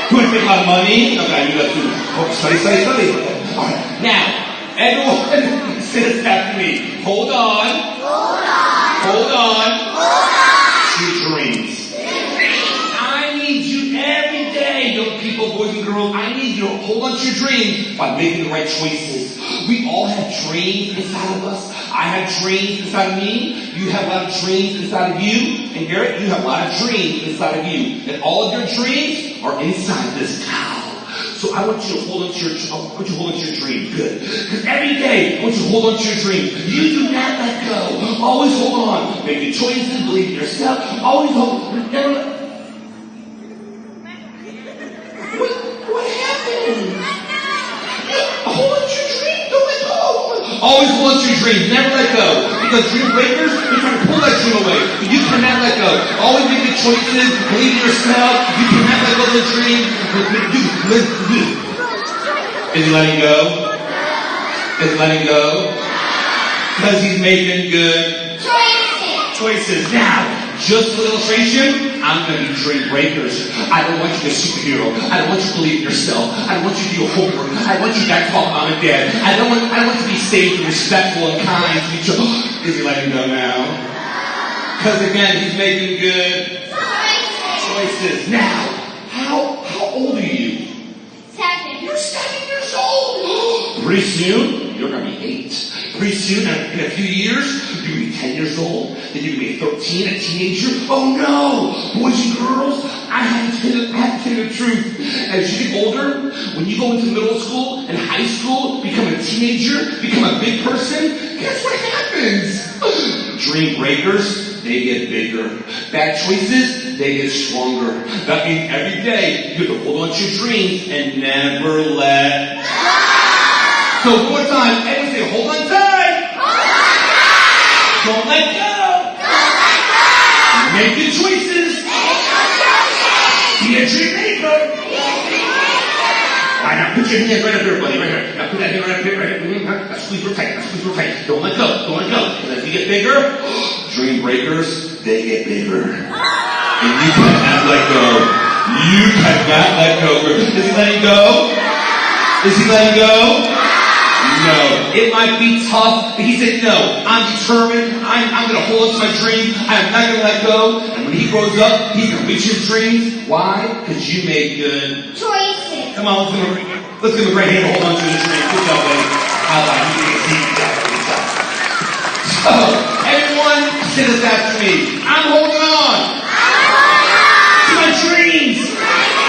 Who wants to make a lot of money? Okay, I do that too. Oh, study. All right. Now, everyone says after me. Hold on. Your dreams. I need you every day, young people, boys and girls. I need you to hold on to your dreams by making the right choices. We all have dreams inside of us. I have dreams inside of me. You have a lot of dreams inside of you. And Garrett, you have a lot of dreams inside of you. And all of your dreams are inside this cow. So I want you to hold on to your dream. Good. Because every day, I want you to hold on to your dream. You do not let go. Always hold on. Make your choices. Believe in yourself. Always hold. Never let. What happened? Hold on to your dream. Don't let go. Always hold on to your dream. Never let go. Because dream breakers, they're trying to pull that dream away. But you cannot let go. Always make your choices. Believe in yourself. You cannot let go of the dream. Is he letting go? Is he letting go? Because he's making good choices. Now, just for illustration, I'm going to be dream breakers. I don't want you to be a superhero. I don't want you to believe in yourself. I don't want you to do your homework. I want you to talk to mom and dad. I don't want you to be safe and respectful and kind to each other. Is he letting go now? Because again, he's making good choices. Now, how old are you? 7. You're 7 years old. Pretty soon, you're going to be 8. Pretty soon, in a few years, you're going to be 10 years old. Then you're going to be 13, a teenager. Oh no! Boys and girls, I have to tell you the truth. As you get older, when you go into middle school and high school, become a teenager, become a big person, guess what happens? Dream breakers, they get bigger. Bad choices, they get stronger. That means every day you have to hold on to your dreams and never let go. So one more time, everyone say, hold on tight. Don't let go. Make good choices. Be a dream maker. Alright, now put your hand right up here, buddy, right here. Now put that hand right up here, right here. Now squeeze real tight, Don't let go. And as you get bigger, dream breakers, they get bigger. And you cannot let go. Is he letting go? Is he letting go? No. It might be tough, but he said, no, I'm determined. I'm going to hold on to my dream. I'm not going to let go. And when he grows up, he's going to reach his dreams. Why? Because you made good choices. Come on, let's give him a great hand to hold on to his dream. Good job, buddy. How about you? Good job. So, everyone, say this after me. I'm holding on to my dream.